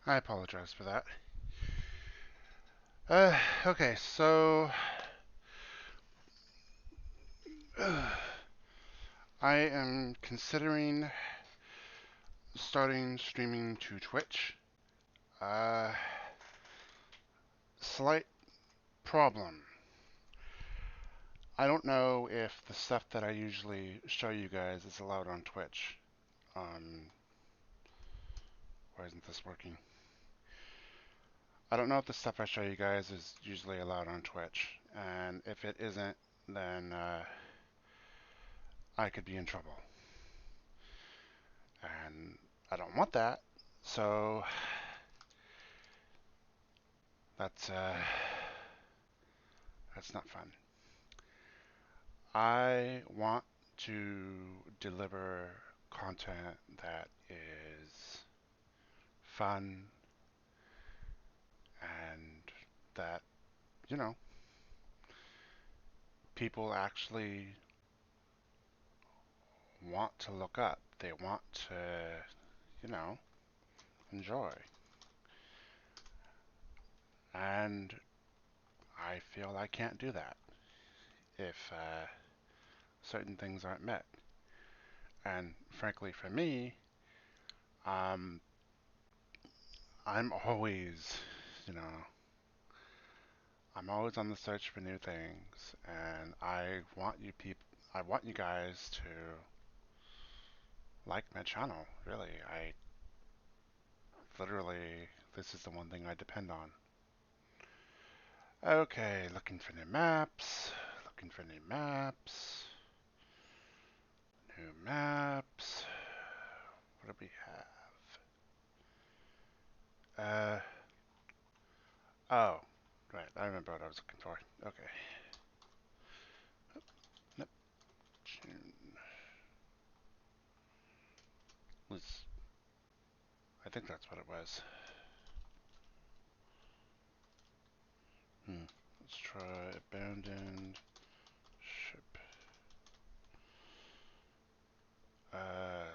I apologize for that. Okay, so I am considering starting streaming to Twitch. Uh, Slight problem. I don't know if the stuff that I usually show you guys is allowed on Twitch. Um, why isn't this working? I don't know if the stuff I show you guys is usually allowed on Twitch, and if it isn't, then I could be in trouble, and I don't want that. So that's uh, that's not fun. I want to deliver content that is fun and that, you know, people actually want to look up. They want to, you know, enjoy. And I feel I can't do that if certain things aren't met. And frankly, for me, um, I'm always, you know, I'm always on the search for new things, and I want you guys to like my channel. Really, I literally, this is the one thing I depend on. Okay, looking for new maps. Looking for new maps. New maps. What do we have? Oh, right. I remember what I was looking for. Okay. Neptune was, I think that's what it was. Let's try abandoned ship.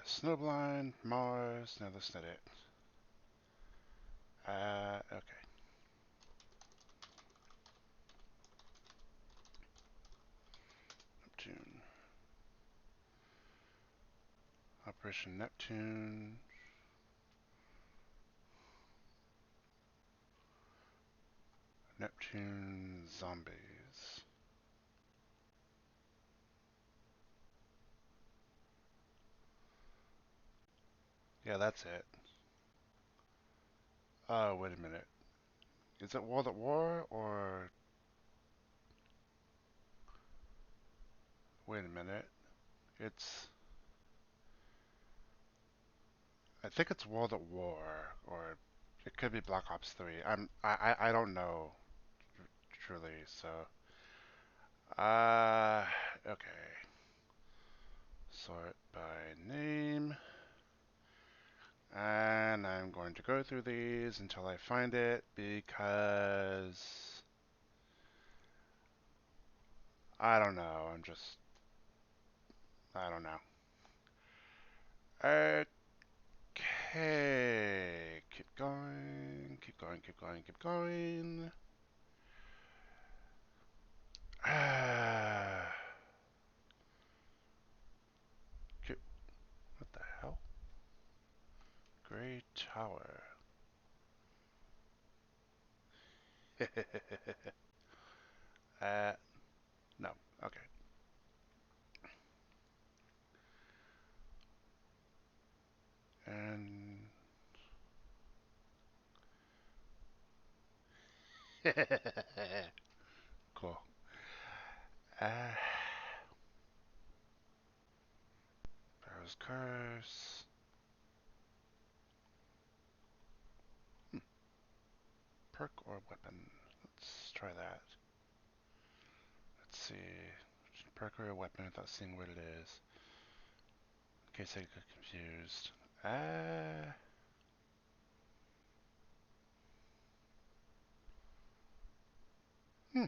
Snowblind, Mars. No, that's not it. Okay. Neptune. Operation Neptune. Neptune zombies. Yeah, that's it. Oh, wait a minute. Is it World at War or... Wait a minute. It's... I think it's World at War, or it could be Black Ops 3. I don't know truly, so... Uh, okay. Sort by name. And I'm going to go through these until I find it because I don't know. I don't know. Okay. Keep going. Keep going. Keep going. Keep going. Keep, what the hell? Gray Tower. uh, no. Okay. And cool. Uh, Pharaoh's Curse. Hmm. Perk or weapon? Let's try that. Let's see. Perk or a weapon without seeing what it is. In case I get confused. Uh, hmm.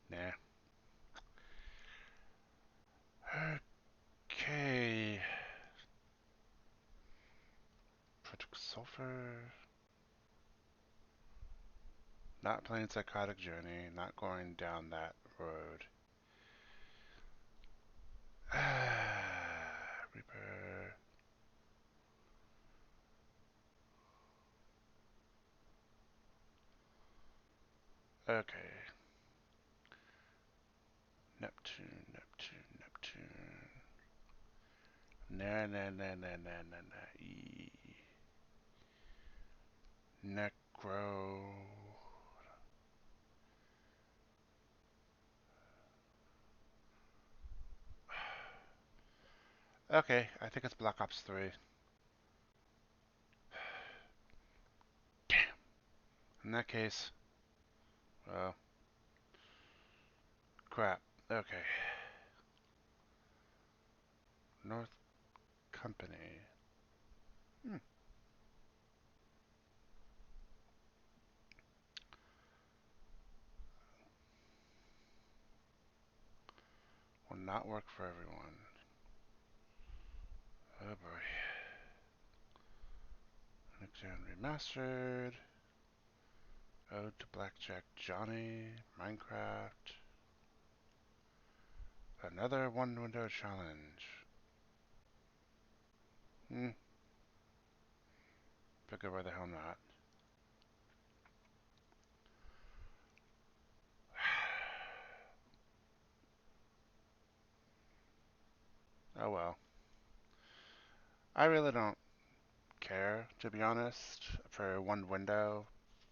Nah. for not playing Psychotic Journey, not going down that road. Reaper. Okay. Neptune, Neptune, Neptune. Na. Necro. Okay, I think it's Black Ops 3. Damn. In that case, well, crap. Okay. North Company. Hmm. Will not work for everyone. Oh boy. Next Gen Remastered. Ode to Blackjack Johnny. Minecraft. Another one window challenge. Hmm. Figure where the hell not. Oh well. I really don't care, to be honest, for one window,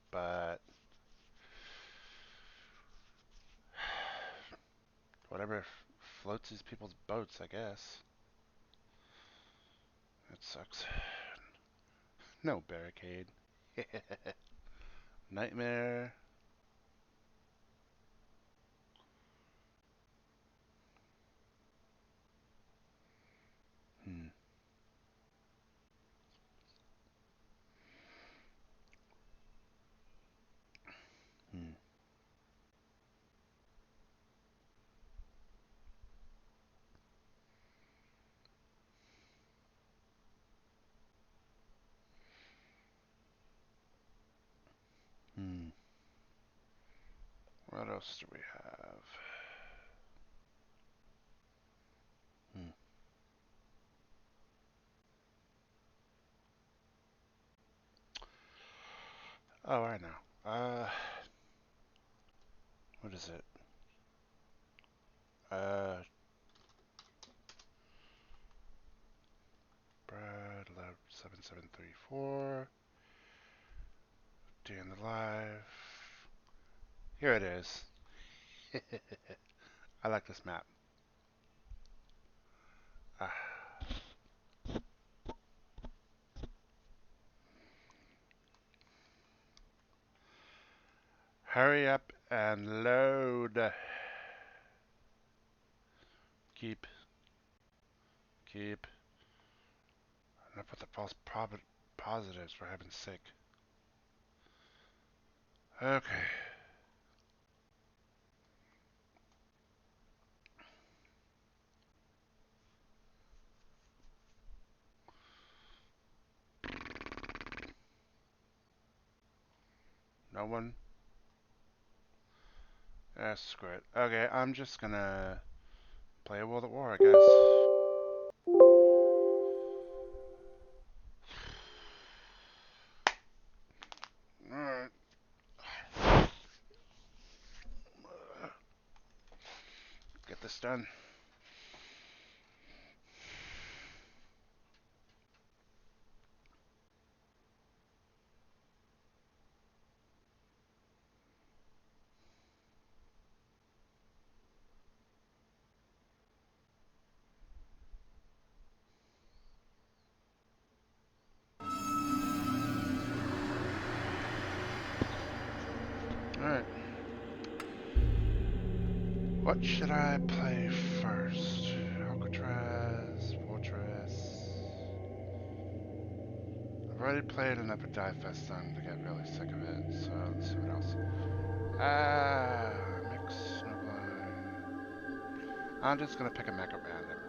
but whatever floats these people's boats, I guess. It sucks. No barricade. Nightmare. Hmm. Hmm. Hmm. What else do we have? Hmm. Oh, I know. What is it? Uh, Brad Lab 7734. Day in the life. Here it is. I like this map. Ah. Hurry up and load. Keep. Keep. Enough with the false positives, for heaven's sake. Okay. No one? Screw it. Okay, I'm just gonna play a World at War, I guess. Alright. Get this done. Alright. What should I play first? Alcatraz, Fortress. I've already played enough of Die Fest Zone to get really sick of it, so let's see what else. Mix, Snowblind. I'm just gonna pick a mech at random.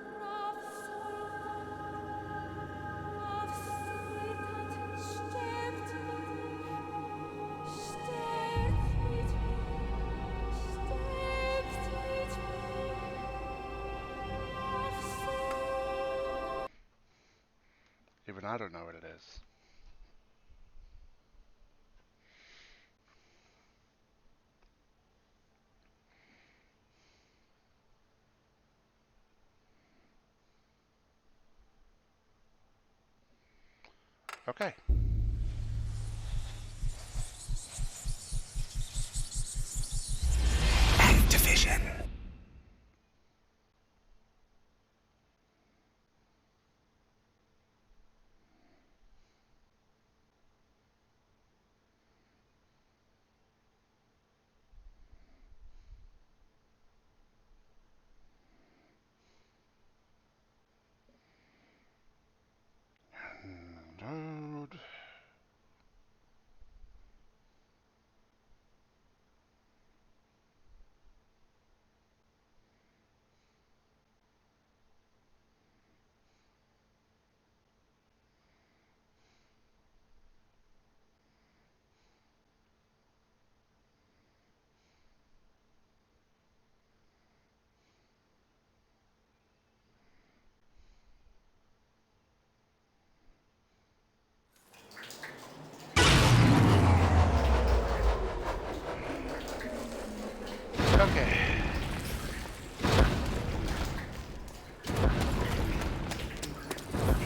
I don't know what it is. Okay. Activision. Load. Okay.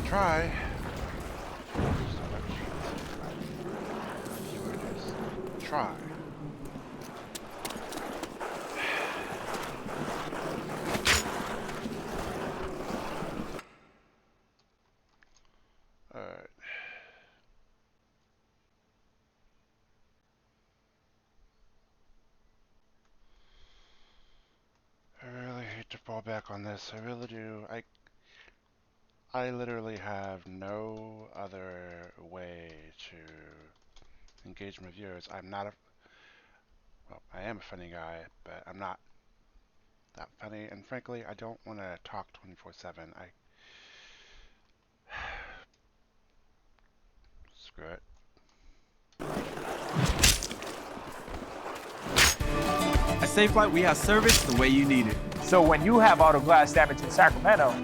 Try. Try. Alright. I really hate to fall back on this. I really do. I literally have no other way to engage my viewers. I'm not a well, I am a funny guy, but I'm not that funny. And frankly, I don't want to talk 24/7. Screw it. At Safelite, we have service the way you need it. So when you have auto glass damage in Sacramento,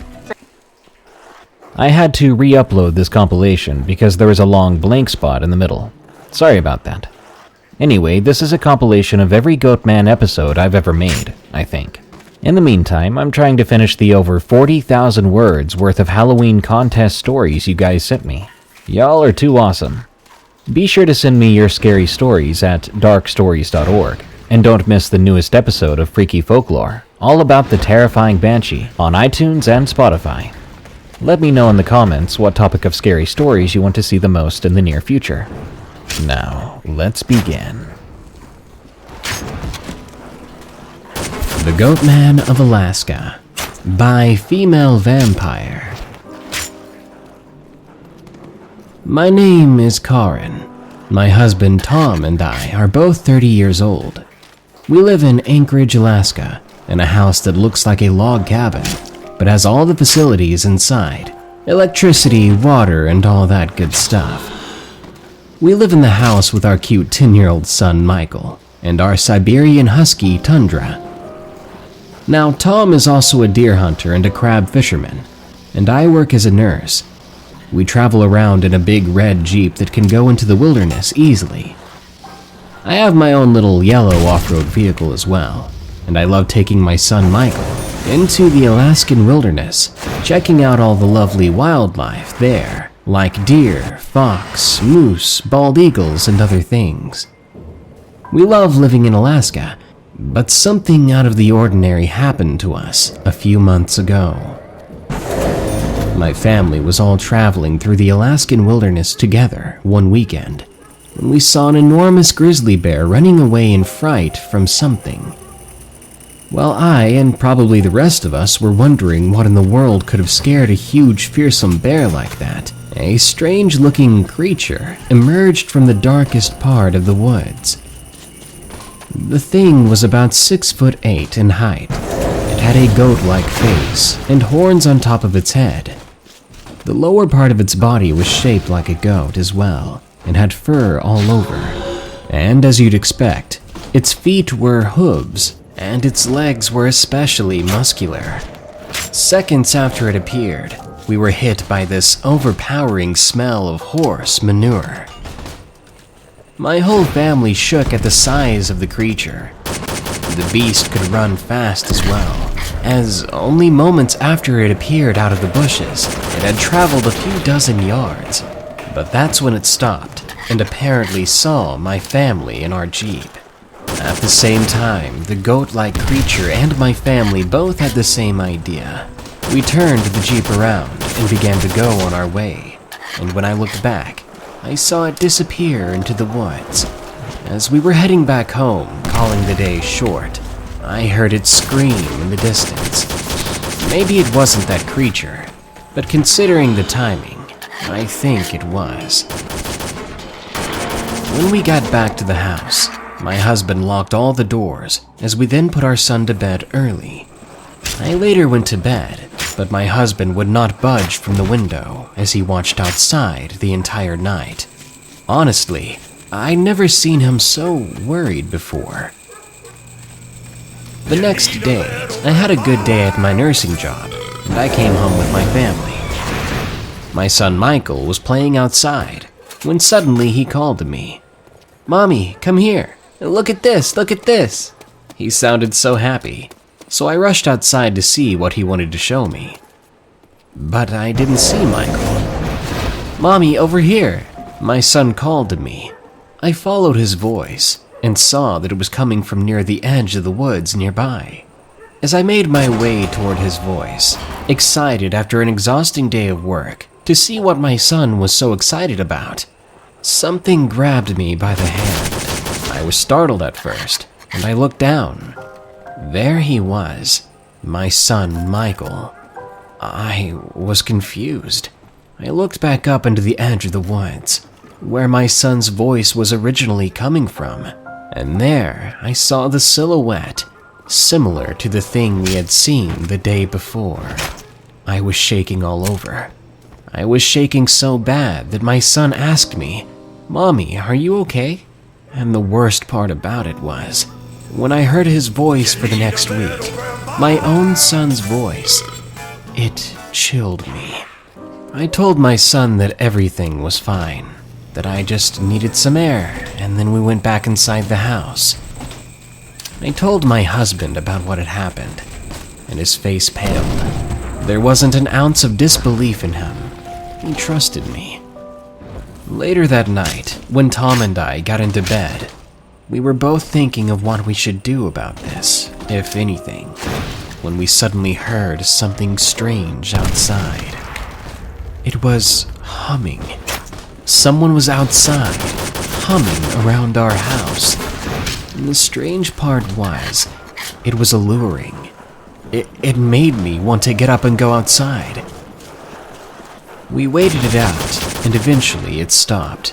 I had to re-upload this compilation because there was a long blank spot in the middle. Sorry about that. Anyway, this is a compilation of every Goatman episode I've ever made, I think. In the meantime, I'm trying to finish the over 40,000 words worth of Halloween contest stories you guys sent me. Y'all are too awesome. Be sure to send me your scary stories at darkstories.org, and don't miss the newest episode of Freaky Folklore, all about the terrifying Banshee, on iTunes and Spotify. Let me know in the comments what topic of scary stories you want to see the most in the near future. Now, let's begin. The Goatman of Alaska, by Female Vampire. My name is Karin. My husband Tom and I are both 30 years old. We live in Anchorage, Alaska, in a house that looks like a log cabin, but has all the facilities inside. Electricity, water, and all that good stuff. We live in the house with our cute 10-year-old son Michael, and our Siberian Husky Tundra. Now, Tom is also a deer hunter and a crab fisherman, and I work as a nurse. We travel around in a big red Jeep that can go into the wilderness easily. I have my own little yellow off-road vehicle as well, and I love taking my son Michael into the Alaskan wilderness, checking out all the lovely wildlife there, like deer, fox, moose, bald eagles, and other things. We love living in Alaska, but something out of the ordinary happened to us a few months ago. My family was all traveling through the Alaskan wilderness together one weekend when we saw an enormous grizzly bear running away in fright from something. Well, I, and probably the rest of us, were wondering what in the world could have scared a huge, fearsome bear like that. A strange-looking creature emerged from the darkest part of the woods. The thing was about 6'8" in height. It had a goat-like face and horns on top of its head. The lower part of its body was shaped like a goat as well, and had fur all over. And as you'd expect, its feet were hooves, and its legs were especially muscular. Seconds after it appeared, we were hit by this overpowering smell of horse manure. My whole family shook at the size of the creature. The beast could run fast as well, as only moments after it appeared out of the bushes, it had traveled a few dozen yards. But that's when it stopped and apparently saw my family in our Jeep. At the same time, the goat-like creature and my family both had the same idea. We turned the Jeep around and began to go on our way, and when I looked back, I saw it disappear into the woods. As we were heading back home, calling the day short, I heard it scream in the distance. Maybe it wasn't that creature, but considering the timing, I think it was. When we got back to the house, my husband locked all the doors as we then put our son to bed early. I later went to bed, but my husband would not budge from the window as he watched outside the entire night. Honestly, I'd never seen him so worried before. The next day, I had a good day at my nursing job, and I came home with my family. My son Michael was playing outside when suddenly he called to me. "Mommy, come here. Look at this, look at this." He sounded so happy, so I rushed outside to see what he wanted to show me. But I didn't see Michael. "Mommy, over here," my son called to me. I followed his voice and saw that it was coming from near the edge of the woods nearby. As I made my way toward his voice, excited after an exhausting day of work to see what my son was so excited about, something grabbed me by the hand. I was startled at first, and I looked down. There he was, my son Michael. I was confused. I looked back up into the edge of the woods, where my son's voice was originally coming from, and there I saw the silhouette, similar to the thing we had seen the day before. I was shaking all over. I was shaking so bad that my son asked me, "Mommy, are you okay?" And the worst part about it was, when I heard his voice for the next week, my own son's voice, it chilled me. I told my son that everything was fine, that I just needed some air, and then we went back inside the house. I told my husband about what had happened, and his face paled. There wasn't an ounce of disbelief in him. He trusted me. Later that night, when Tom and I got into bed, we were both thinking of what we should do about this, if anything, when we suddenly heard something strange outside. It was humming. Someone was outside, humming around our house. And the strange part was, it was alluring. It made me want to get up and go outside. We waited it out, and eventually it stopped.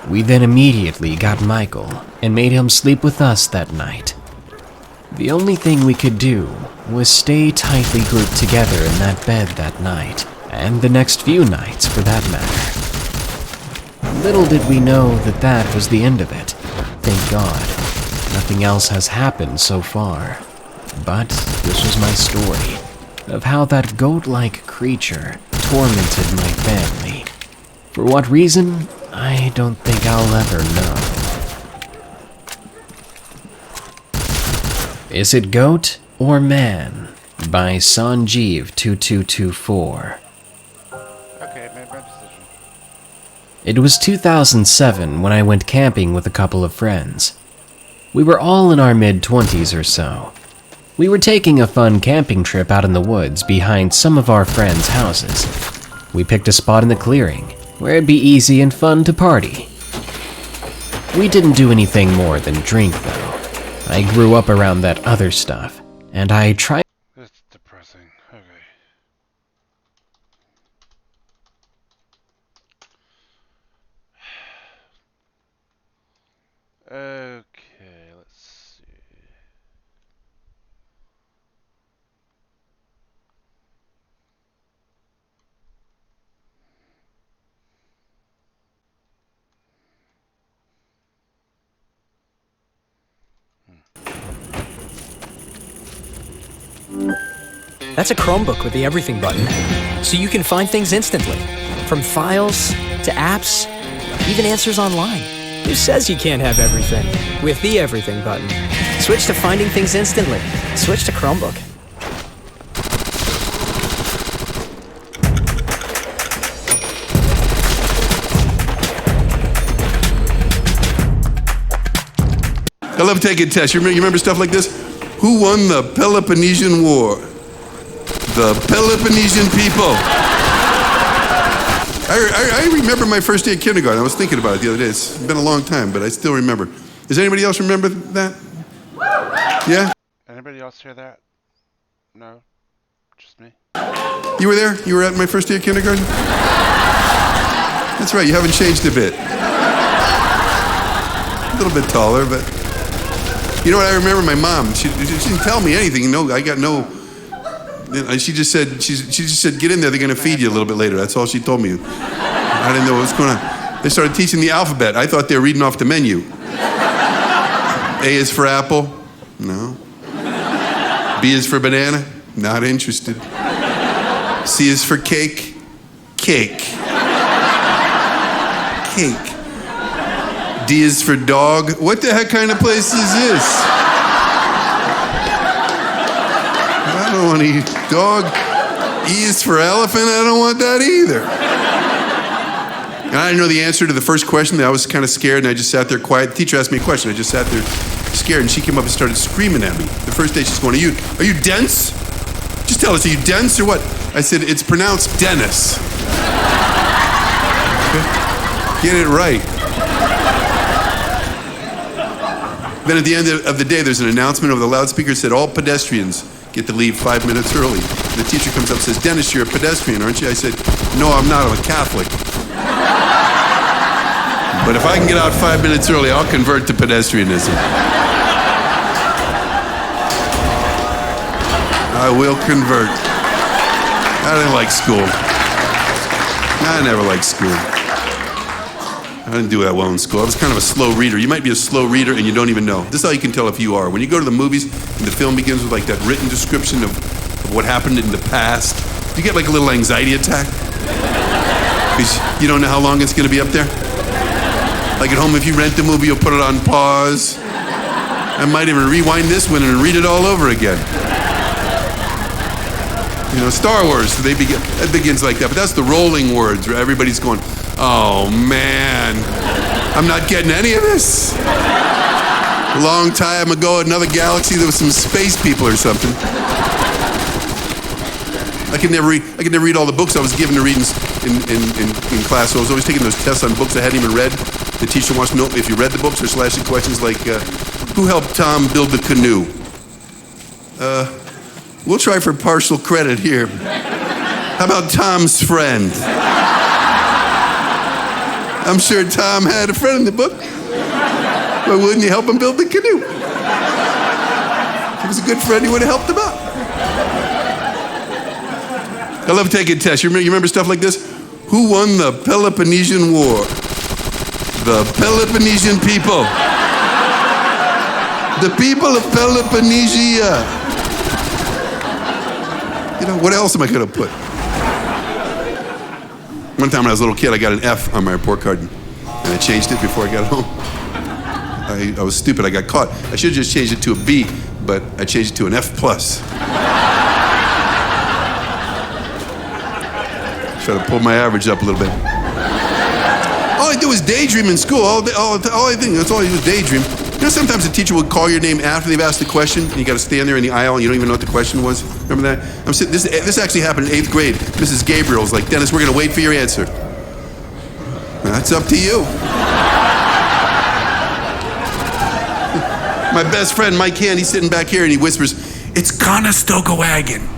We then immediately got Michael and made him sleep with us that night. The only thing we could do was stay tightly grouped together in that bed that night, and the next few nights for that matter. Little did we know that that was the end of it. Thank God. Nothing else has happened so far. But this was my story of how that goat-like creature tormented my family. For what reason, I don't think I'll ever know. Is It Goat or Man? By Sanjeev2224. Okay, I made my decision. It was 2007 when I went camping with a couple of friends. We were all in our mid-20s or so. We were taking a fun camping trip out in the woods behind some of our friends' houses. We picked a spot in the clearing, where it'd be easy and fun to party. We didn't do anything more than drink, though. I grew up around that other stuff, and I tried. It's depressing. Okay. Okay, let's see. That's a Chromebook with the Everything button. So you can find things instantly. From files to apps, even answers online. Who says you can't have everything with the Everything button? Switch to finding things instantly. Switch to Chromebook. I love taking tests. You remember stuff like this? Who won the Peloponnesian War? The Peloponnesian people. I remember my first day at kindergarten. I was thinking about it the other day. It's been a long time, but I still remember. Does anybody else remember that? Yeah? Anybody else hear that? No? Just me? You were there? You were at my first day at kindergarten? That's right, you haven't changed a bit. A little bit taller, but... You know what, I remember my mom. She didn't tell me anything. No, I got no... She just said, get in there, they're gonna feed you a little bit later. That's all she told me. I didn't know what was going on. They started teaching the alphabet. I thought they were reading off the menu. A is for apple. No. B is for banana. Not interested. C is for cake. Cake. Cake. D is for dog. What the heck kind of place is this? I don't want to eat dog. E is for elephant. I don't want that either. And I didn't know the answer to the first question. I was kind of scared, and I just sat there quiet. The teacher asked me a question. I just sat there scared, and she came up and started screaming at me. The first day she's going, are you dense? Just tell us, are you dense or what? I said, it's pronounced Dennis. Get it right. Then at the end of the day, there's an announcement over the loudspeaker that said, all pedestrians get to leave 5 minutes early. And the teacher comes up and says, Dennis, you're a pedestrian, aren't you? I said, no, I'm not, I'm a Catholic. But if I can get out 5 minutes early, I'll convert to pedestrianism. I will convert. I didn't like school. I never liked school. I didn't do that well in school. I was kind of a slow reader. You might be a slow reader and you don't even know. This is how you can tell if you are. When you go to the movies and the film begins with like that written description of what happened in the past, you get like a little anxiety attack. Because you don't know how long it's going to be up there. Like at home, if you rent the movie, you'll put it on pause. I might even rewind this one and read it all over again. You know, Star Wars, that begins like that. But that's the rolling words where everybody's going, oh man, I'm not getting any of this. A long time ago, another galaxy, there was some space people or something. I could never read all the books I was given to read in class, so I was always taking those tests on books I hadn't even read. The teacher wants to know if you read the books or slashing questions like, who helped Tom build the canoe? We'll try for partial credit here. How about Tom's friend? I'm sure Tom had a friend in the book. Why wouldn't you help him build the canoe? If he was a good friend, he would have helped him out. I love taking tests. You remember stuff like this? Who won the Peloponnesian War? The Peloponnesian people. The people of Peloponnesia. You know, what else am I going to put? One time when I was a little kid, I got an F on my report card, and I changed it before I got home. I was stupid. I got caught. I should have just changed it to a B, but I changed it to an F+. Try to pull my average up a little bit. All I do is daydream in school. All I think, that's all I do is daydream. You know, sometimes a teacher would call your name after they've asked the question, and you got to stand there in the aisle, and you don't even know what the question was. Remember that? This actually happened in 8th grade. Mrs. Gabriel's like, Dennis, we're going to wait for your answer. That's up to you. My best friend, Mike Hand, he's sitting back here, and he whispers, it's Conestoga-wagon.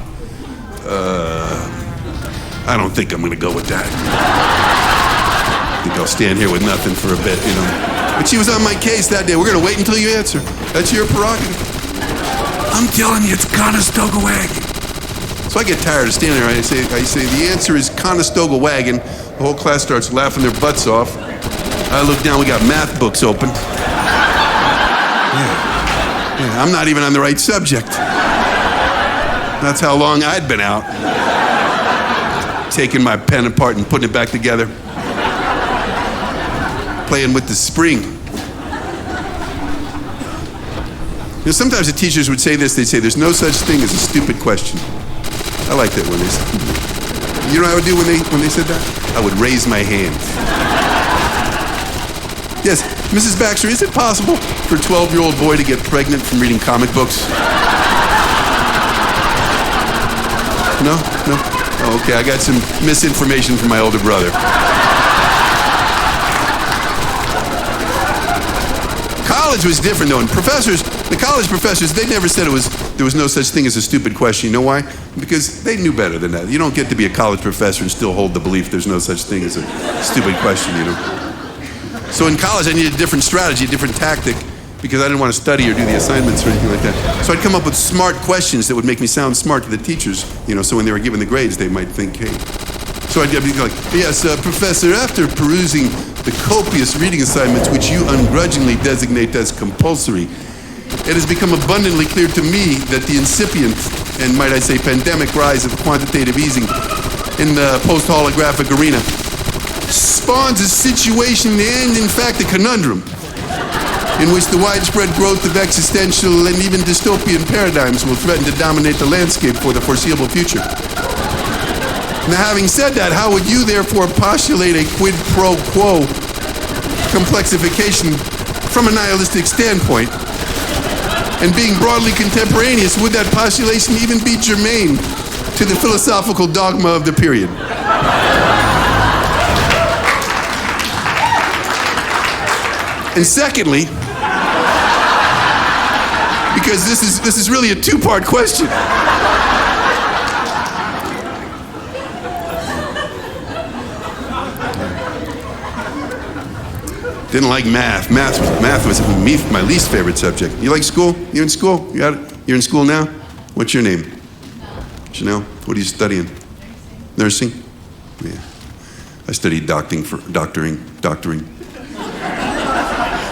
I don't think I'm going to go with that. I think I'll stand here with nothing for a bit, you know. But she was on my case that day. We're going to wait until you answer. That's your prerogative. I'm telling you, it's Conestoga-wagon. So I get tired of standing there. I say, the answer is Conestoga-wagon. The whole class starts laughing their butts off. I look down, we got math books open. Yeah, I'm not even on the right subject. That's how long I'd been out. Taking my pen apart and putting it back together. Playing with the spring. You know, sometimes the teachers would say this, they'd say, there's no such thing as a stupid question. I like that when they said that. You know what I would do when they said that? I would raise my hand. Yes, Mrs. Baxter, is it possible for a 12-year-old boy to get pregnant from reading comic books? No? No? Oh, okay, I got some misinformation from my older brother. College was different though, and the college professors, they never said there was no such thing as a stupid question. You know why? Because they knew better than that. You don't get to be a college professor and still hold the belief there's no such thing as a stupid question, you know? So in college, I needed a different strategy, a different tactic, because I didn't want to study or do the assignments or anything like that. So I'd come up with smart questions that would make me sound smart to the teachers, you know, so when they were given the grades, they might think, hey. So I'd be like, yes, Professor, after perusing the copious reading assignments which you ungrudgingly designate as compulsory, it has become abundantly clear to me that the incipient, and might I say pandemic rise of quantitative easing in the post-holographic arena spawns a situation and, in fact, a conundrum in which the widespread growth of existential and even dystopian paradigms will threaten to dominate the landscape for the foreseeable future. Now, having said that, how would you therefore postulate a quid pro quo complexification from a nihilistic standpoint? And being broadly contemporaneous, would that postulation even be germane to the philosophical dogma of the period? And secondly, because this is really a two-part question. Didn't like math. Math was my least favorite subject. You like school? You in school? You're in school now? What's your name? Chanel? What are you studying? Nursing? Yeah. I studied doctoring.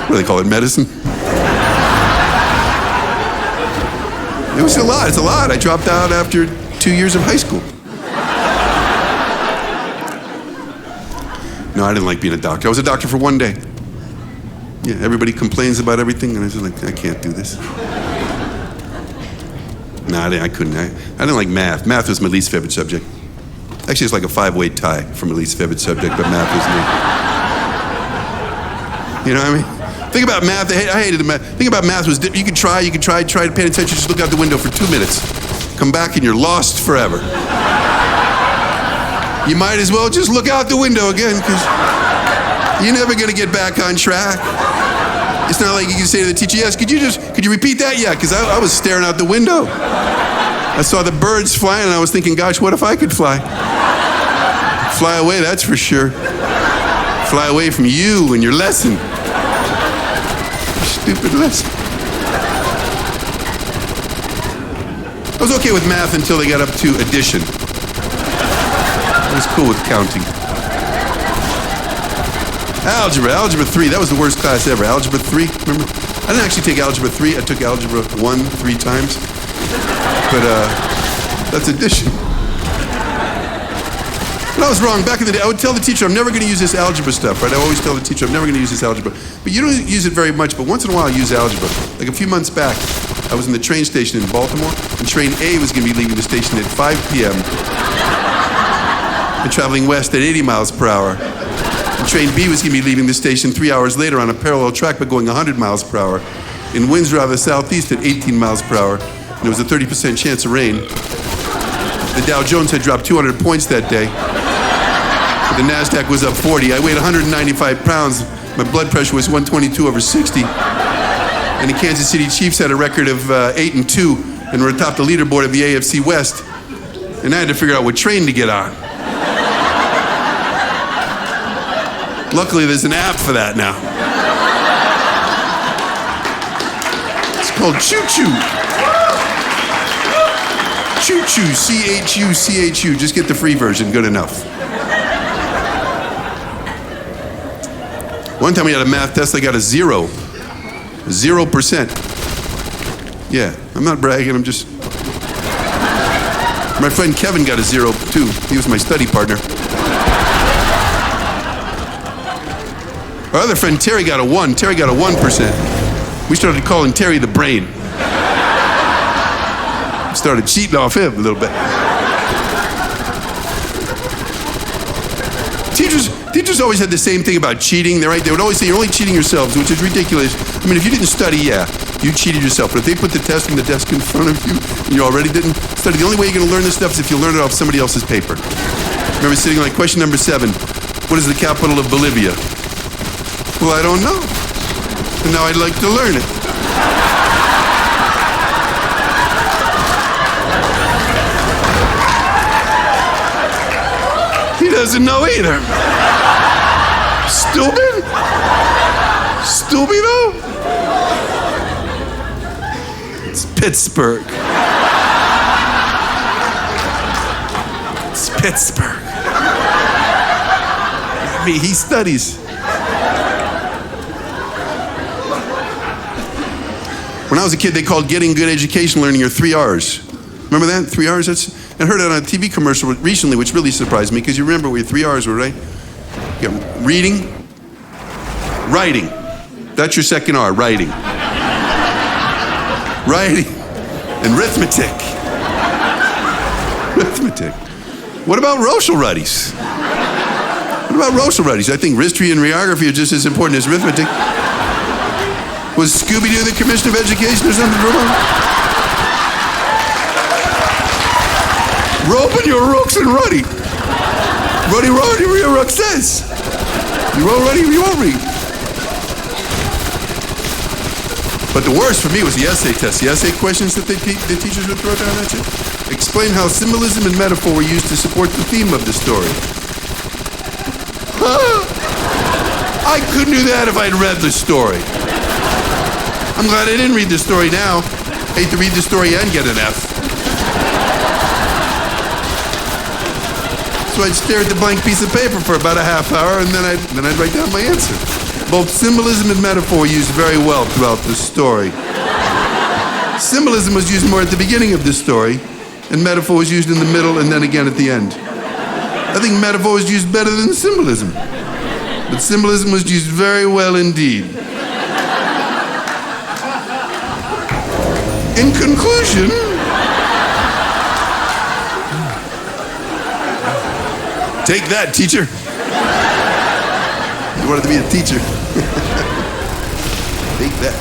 What do they call it? Medicine? It was a lot. It's a lot. I dropped out after 2 years of high school. No, I didn't like being a doctor. I was a doctor for 1 day. Yeah, everybody complains about everything, and I was like, I can't do this. No, I couldn't. I didn't like math. Math was my least favorite subject. Actually, it's like a 5-way tie for my least favorite subject, but math was me. You know what I mean? Think about math. I hated math. Think about math was you could try to pay attention, just look out the window for 2 minutes. Come back and you're lost forever. You might as well just look out the window again, because you're never gonna get back on track. It's not like you can say to the teacher, yes, could you repeat that? Yeah, because I was staring out the window. I saw the birds flying and I was thinking, gosh, what if I could fly? Fly away, that's for sure. Fly away from you and your lesson. Your stupid lesson. I was okay with math until they got up to addition. I was cool with counting. Algebra 3, that was the worst class ever. Algebra 3, remember? I didn't actually take Algebra 3, I took Algebra 1 3 times. But that's addition. But I was wrong. Back in the day, I would tell the teacher, I'm never going to use this algebra stuff, right? I always tell the teacher, I'm never going to use this algebra. But you don't use it very much, but once in a while I use algebra. Like a few months back, I was in the train station in Baltimore, and train A was going to be leaving the station at 5 p.m. and traveling west at 80 miles per hour. And train B was going to be leaving the station 3 hours later on a parallel track, but going 100 miles per hour. In winds rather southeast at 18 miles per hour. And there was a 30% chance of rain. The Dow Jones had dropped 200 points that day. The NASDAQ was up 40. I weighed 195 pounds. My blood pressure was 122/60. And the Kansas City Chiefs had a record of 8-2 and were atop the leaderboard of the AFC West. And I had to figure out what train to get on. Luckily, there's an app for that now. It's called Choo Choo. Choo Choo, C-H-U-C-H-U. Just get the free version, good enough. One time we had a math test, I got a 0. 0%. Yeah, I'm not bragging, I'm just... My friend Kevin got a 0 too. He was my study partner. Our other friend Terry got a 1. Terry got a 1%. We started calling Terry the brain. Started cheating off him a little bit. Teachers always had the same thing about cheating. They're right. They would always say you're only cheating yourselves, which is ridiculous. I mean, if you didn't study, yeah, you cheated yourself. But if they put the test on the desk in front of you and you already didn't study, the only way you're going to learn this stuff is if you learn it off somebody else's paper. Remember sitting like question number 7. What is the capital of Bolivia? Well, I don't know. And now I'd like to learn it. He doesn't know either. Stupid? Stupido? It's Pittsburgh. It's Pittsburgh. I mean, he studies. When I was a kid, they called getting good education learning your 3 R's. Remember that? 3 R's? I heard it on a TV commercial recently, which really surprised me, because you remember what your 3 R's were, right? You got reading, writing. That's your second R, writing. Writing and arithmetic. Arithmetic. What about racial studies? What about racial studies? I think history and geography are just as important as arithmetic. Was Scooby-Doo the Commissioner of Education or something? Roping your rooks and ruddy. Ruddy, where your rook says. You roll ruddy, you won't read. But the worst for me was the essay test. The essay questions that the teachers would throw down at you. Explain how symbolism and metaphor were used to support the theme of the story. I couldn't do that if I'd read the story. I'm glad I didn't read the story now. I hate to read the story and get an F. So I'd stare at the blank piece of paper for about a half hour, and then I'd write down my answer. Both symbolism and metaphor were used very well throughout the story. Symbolism was used more at the beginning of the story, and metaphor was used in the middle and then again at the end. I think metaphor was used better than symbolism, but symbolism was used very well indeed. In conclusion, take that, teacher. You wanted to be a teacher. Take that.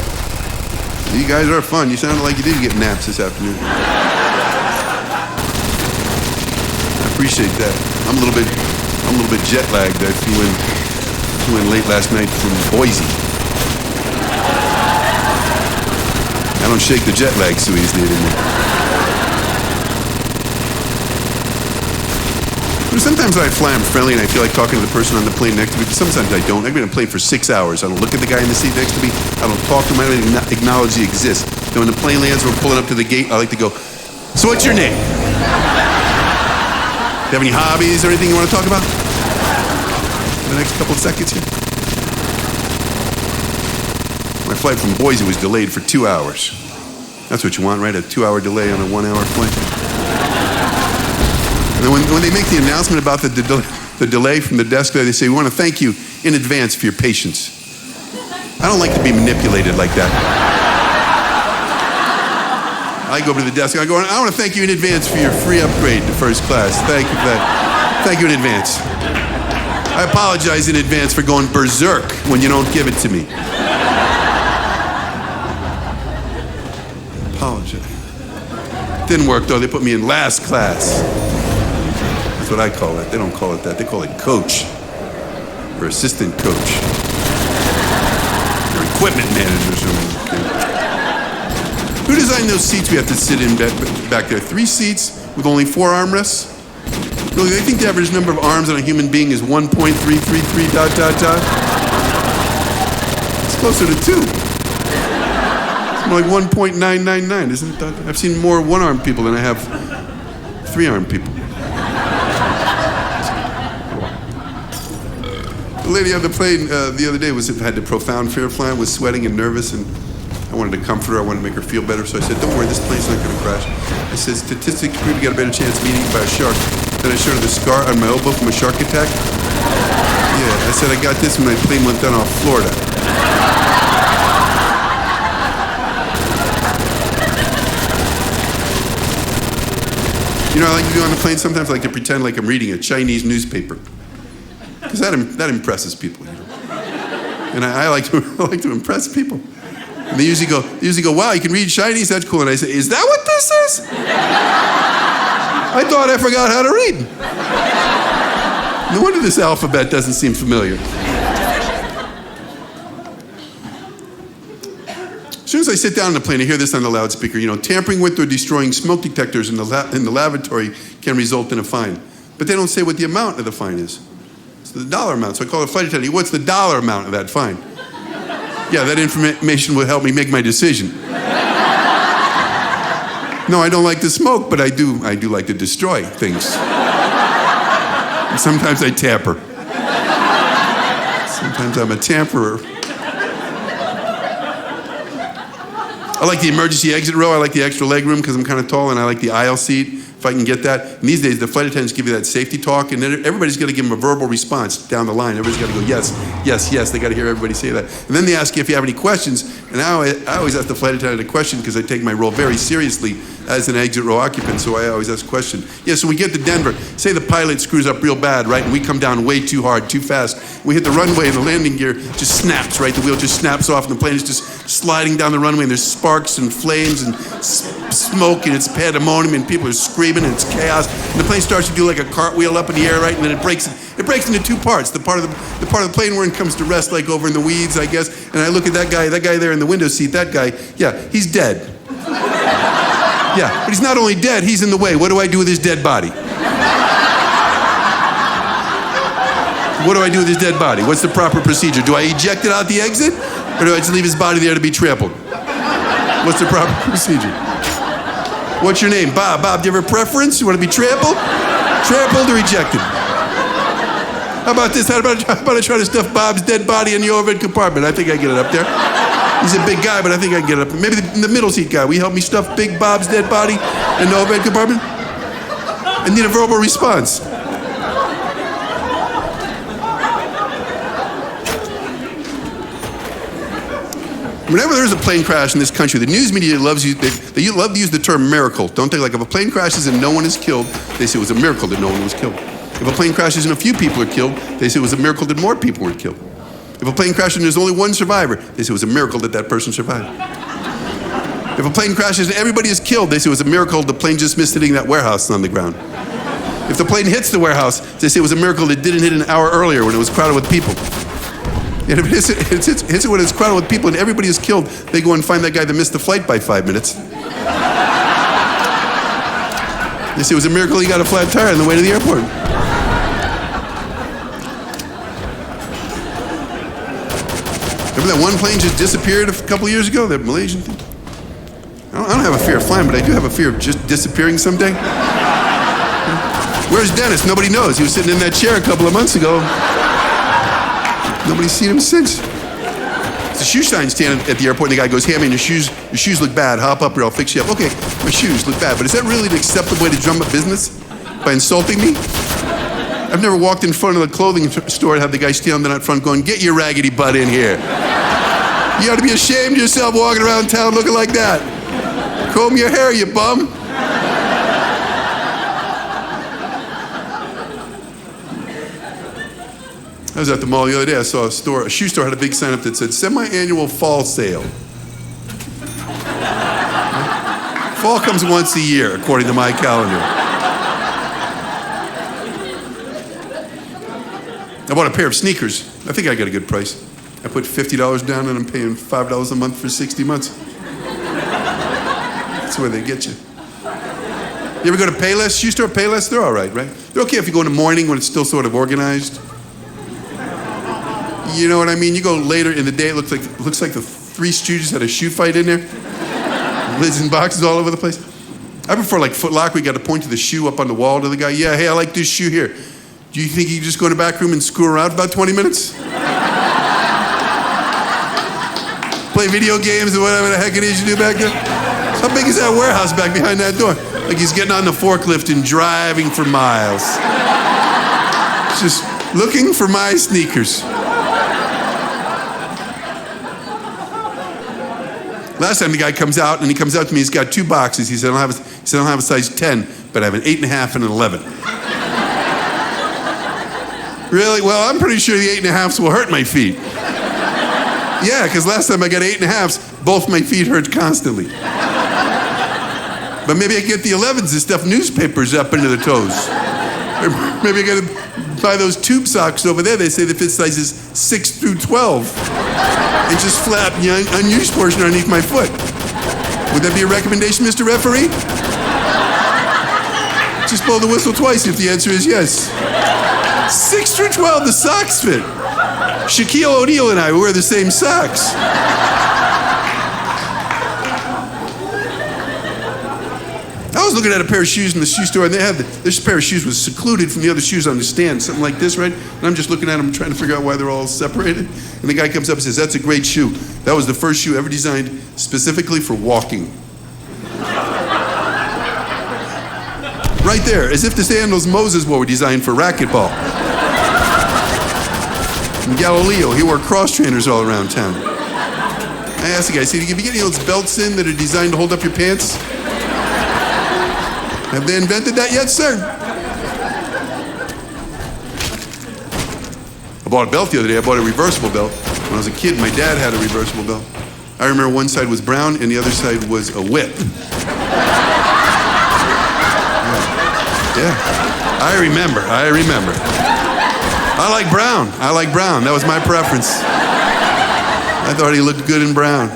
You guys are fun. You sounded like you did get naps this afternoon. I appreciate that. I'm a little bit jet lagged. I flew in late last night from Boise. I don't shake the jet lag so easily anymore. Sometimes I fly, I'm friendly, and I feel like talking to the person on the plane next to me, but sometimes I don't. I've been on a plane for 6 hours. I don't look at the guy in the seat next to me. I don't talk to him. I don't even acknowledge he exists. Then when the plane lands, we're pulling up to the gate, I like to go, so what's your name? Do you have any hobbies or anything you want to talk about? In the next couple of seconds here. My flight from Boise was delayed for 2 hours. That's what you want, right? A 2-hour delay on a 1-hour flight. And when they make the announcement about the delay from the desk there, they say, we want to thank you in advance for your patience. I don't like to be manipulated like that. I go over to the desk and I go, I want to thank you in advance for your free upgrade to first class. Thank you for that. Thank you in advance. I apologize in advance for going berserk when you don't give it to me. Apologize. Didn't work though, they put me in last class. That's what I call it. They don't call it that. They call it coach or assistant coach or equipment manager or something. Who designed those seats we have to sit in back there? 3 seats with only 4 armrests? Really, they think the average number of arms on a human being is 1.333 ... It's closer to 2. It's more like 1.999, isn't it? I've seen more one-armed people than I have 3-armed people. The lady on the plane the other day had the profound fear of flying, was sweating and nervous, and I wanted to comfort her. I wanted to make her feel better. So I said, don't worry, this plane's not going to crash. I said, statistics prove you got a better chance of being eaten by a shark. Then I showed her the scar on my elbow from a shark attack. Yeah, I said, I got this when my plane went down off Florida. You know, I like to do on the plane sometimes, I like to pretend like I'm reading a Chinese newspaper. Because that impresses people, you know. And I like to impress people. And they usually go, wow, you can read Chinese? That's cool. And I say, is that what this is? I thought I forgot how to read. No wonder this alphabet doesn't seem familiar. As soon as I sit down in the plane, I hear this on the loudspeaker. You know, tampering with or destroying smoke detectors in the lavatory can result in a fine. But they don't say what the amount of the fine is. It's the dollar amount. So I call the flight attendant. What's the dollar amount of that fine? Yeah, that information will help me make my decision. No, I don't like to smoke, but I do like to destroy things. And sometimes I tamper. Sometimes I'm a tamperer. I like the emergency exit row. I like the extra leg room because I'm kind of tall, and I like the aisle seat if I can get that. And these days, the flight attendants give you that safety talk, and then everybody's got to give them a verbal response down the line. Everybody's got to go, yes, yes, yes. They got to hear everybody say that. And then they ask you if you have any questions. And I always ask the flight attendant a question because I take my role very seriously as an exit row occupant, so I always ask a question. Yeah, so we get to Denver. Say the pilot screws up real bad, right? And we come down way too hard, too fast. We hit the runway and the landing gear just snaps, right? The wheel just snaps off and the plane is just sliding down the runway and there's sparks and flames and smoke and it's pandemonium and people are screaming and it's chaos. And the plane starts to do like a cartwheel up in the air, right? And then it breaks into two parts. The part of the plane where it comes to rest like over in the weeds, I guess. And I look at that guy there in the window seat, that guy, yeah, he's dead. Yeah, but he's not only dead, he's in the way. What do I do with his dead body? What do I do with his dead body? What's the proper procedure? Do I eject it out the exit? Or do I just leave his body there to be trampled? What's the proper procedure? What's your name? Bob. Bob, do you have a preference? You want to be trampled? Trampled or ejected? How about this? How about I try to stuff Bob's dead body in the overhead compartment? I think I get it up there. He's a big guy, but I think I can get it up. Maybe the middle seat guy. Will you help me stuff Big Bob's dead body in the overhead compartment? I need a verbal response. Whenever there's a plane crash in this country, the news media loves they love to use the term miracle, don't they? Like if a plane crashes and no one is killed, they say it was a miracle that no one was killed. If a plane crashes and a few people are killed, they say it was a miracle that more people were killed. If a plane crashes and there's only one survivor, they say it was a miracle that that person survived. If a plane crashes and everybody is killed, they say it was a miracle the plane just missed hitting that warehouse on the ground. If the plane hits the warehouse, they say it was a miracle it didn't hit an hour earlier when it was crowded with people. And if it hits it when it's crowded with people and everybody is killed, they go and find that guy that missed the flight by 5 minutes. They say it was a miracle he got a flat tire on the way to the airport. Remember that one plane just disappeared a couple years ago, that Malaysian thing? I don't have a fear of flying, but I do have a fear of just disappearing someday. Where's Dennis? Nobody knows. He was sitting in that chair a couple of months ago. Nobody's seen him since. It's a shoe shine stand at the airport, and the guy goes, hey, man, your shoes look bad. Hop up here, I'll fix you up. Okay, my shoes look bad, but is that really an acceptable way to drum up business? By insulting me? I've never walked in front of the clothing store and had the guy standing out front going, get your raggedy butt in here. You ought to be ashamed of yourself walking around town looking like that. Comb your hair, you bum. I was at the mall the other day. I saw a shoe store had a big sign up that said, semi-annual fall sale. Fall comes once a year, according to my calendar. I bought a pair of sneakers. I think I got a good price. I put $50 down and I'm paying $5 a month for 60 months. That's where they get you. You ever go to Payless? Shoe store Payless? They're all right? They're okay if you go in the morning when it's still sort of organized. You know what I mean? You go later in the day, it looks like the Three Stooges had a shoe fight in there. Lids and boxes all over the place. I prefer like Foot Locker. You got to point to the shoe up on the wall to the guy. Yeah, hey, I like this shoe here. Do you think you can just go in the back room and screw around for about 20 minutes? play video games or whatever the heck it is you do back there. How big is that warehouse back behind that door? Like he's getting on the forklift and driving for miles. Just looking for my sneakers. Last time the guy comes out, and he comes out to me, he's got 2 boxes. He said, I don't have a size 10, but I have an 8.5 and an 11. Really? Well, I'm pretty sure the 8.5s will hurt my feet. Yeah, because last time I got 8.5s, both my feet hurt constantly. But maybe I get the 11s and stuff newspapers up into the toes. Or maybe I gotta buy those tube socks over there. They say they fit sizes 6 through 12. And just flap the unused portion underneath my foot. Would that be a recommendation, Mr. Referee? Just blow the whistle twice if the answer is yes. 6 through 12, the socks fit. Shaquille O'Neal and I wear the same socks. I was looking at a pair of shoes in the shoe store, and this pair of shoes was secluded from the other shoes on the stand, something like this, right? And I'm just looking at them, trying to figure out why they're all separated. And the guy comes up and says, "That's a great shoe. That was the first shoe ever designed specifically for walking." Right there, as if the sandals Moses wore were designed for racquetball. In Galileo, he wore cross trainers all around town. I asked the guy, I said, "Have you getting those belts in that are designed to hold up your pants? Have they invented that yet, sir?" I bought a belt the other day. I bought a reversible belt. When I was a kid, my dad had a reversible belt. I remember one side was brown and the other side was a whip. Yeah. I remember. I like brown. That was my preference. I thought he looked good in brown.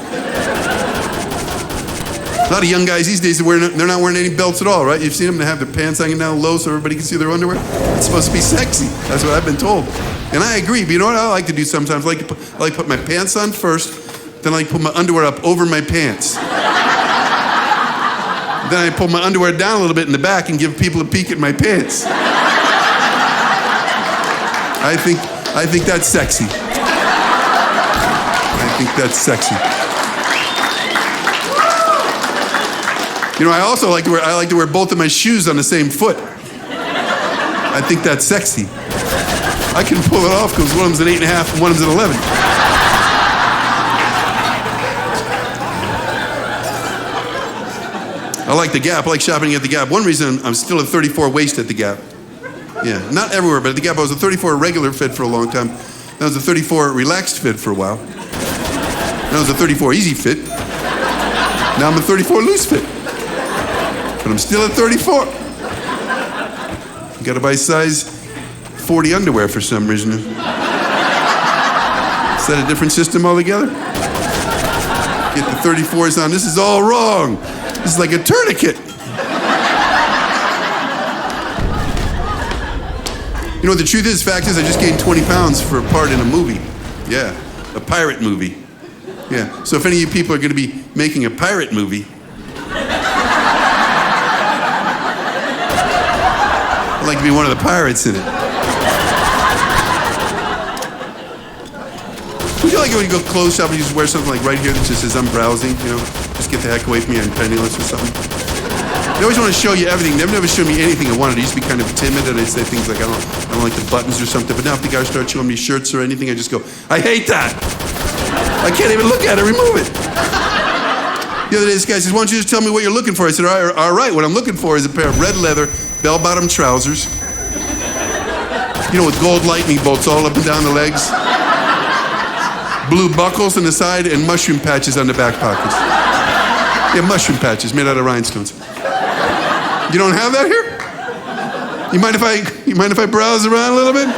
A lot of young guys these days, they're not wearing any belts at all, right? You've seen them, they have their pants hanging down low so everybody can see their underwear. It's supposed to be sexy. That's what I've been told. And I agree, but you know what I like to do sometimes? I like to put my pants on first, then I like to put my underwear up over my pants. Then I pull my underwear down a little bit in the back and give people a peek at my pants. I think that's sexy. I think that's sexy. You know, I also like to wear both of my shoes on the same foot. I think that's sexy. I can pull it off because one of them's an 8.5 and one of them's an 11. I like the Gap. I like shopping at the Gap. One reason I'm still a 34 waist at the Gap. Yeah, not everywhere, but at the Gap I was a 34 regular fit for a long time. Then I was a 34 relaxed fit for a while. Then I was a 34 easy fit. Now I'm a 34 loose fit. But I'm still at 34. You gotta buy size 40 underwear for some reason. Is that a different system altogether? Get the 34s on. This is all wrong. This is like a tourniquet. You know what the truth is? Fact is, I just gained 20 pounds for a part in a movie. Yeah, a pirate movie. Yeah, so if any of you people are gonna be making a pirate movie, I'd like to be one of the pirates in it. Would you like it when you go clothes shopping, you just wear something like right here that just says I'm browsing, you know? Just get the heck away from me, I'm penniless or something. They always want to show you everything. They've never shown me anything I wanted. I used to be kind of timid and I'd say things like, I don't like the buttons or something. But now if the guys start showing me shirts or anything, I just go, I hate that. I can't even look at it, remove it. The other day this guy says, why don't you just tell me what you're looking for? I said, all right, what I'm looking for is a pair of red leather bell-bottom trousers. You know, with gold lightning bolts all up and down the legs. Blue buckles on the side and mushroom patches on the back pockets. Yeah, mushroom patches made out of rhinestones. You don't have that here? You mind if I browse around a little bit?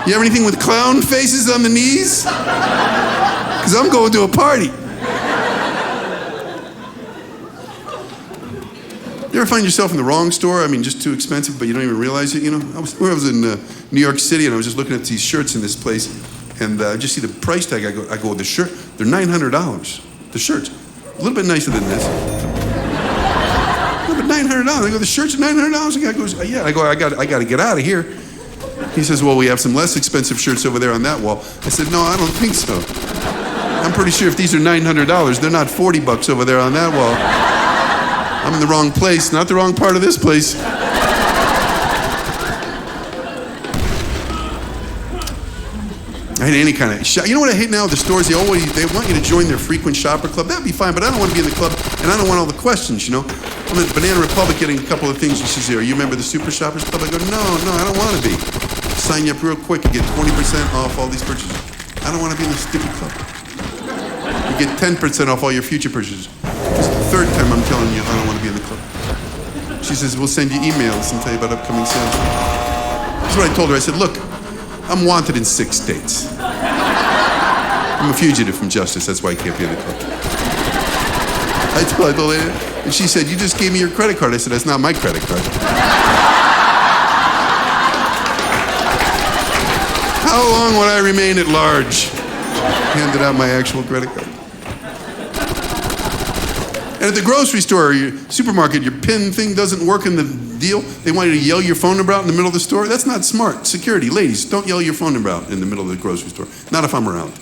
You have anything with clown faces on the knees? Because I'm going to a party. You ever find yourself in the wrong store? I mean, just too expensive, but you don't even realize it, you know? I was in New York City, and I was just looking at these shirts in this place, and I just see the price tag. I go, the shirt, they're $900. The shirts, a little bit nicer than this. No, but $900. I go, the shirt's $900. The guy goes, yeah. I go, I got to get out of here. He says, well, we have some less expensive shirts over there on that wall. I said, no, I don't think so. I'm pretty sure if these are $900, they're not $40 over there on that wall. I'm in the wrong place, not the wrong part of this place. I hate any kind of shop. You know what I hate now? The stores, they want you to join their frequent shopper club. That'd be fine, but I don't want to be in the club, and I don't want all the questions, you know? I'm at Banana Republic getting a couple of things. She says, are you a member of the Super Shoppers Club? I go, no, I don't want to be. Sign you up real quick and get 20% off all these purchases. I don't want to be in the stupid club. You get 10% off all your future purchases. This is the third time I'm telling you I don't want to be in the club. She says, we'll send you emails and tell you about upcoming sales. That's what I told her. I said, look, I'm wanted in 6 states. I'm a fugitive from justice. That's why I can't be in the club. I told her, and she said, you just gave me your credit card. I said, that's not my credit card. How long would I remain at large? Handed out my actual credit card. And at the grocery store or your supermarket, your PIN thing doesn't work in the deal. They want you to yell your phone number out in the middle of the store. That's not smart. Security, ladies, don't yell your phone number out in the middle of the grocery store. Not if I'm around.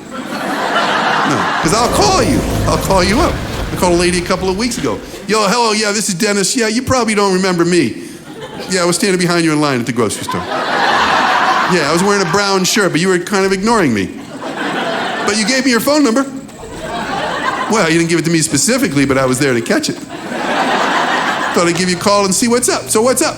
No, because I'll call you. I'll call you up. I called a lady a couple of weeks ago. Yo, hello, yeah, this is Dennis. Yeah, you probably don't remember me. Yeah, I was standing behind you in line at the grocery store. Yeah, I was wearing a brown shirt, but you were kind of ignoring me. But you gave me your phone number. Well, you didn't give it to me specifically, but I was there to catch it. Thought I'd give you a call and see what's up. So what's up?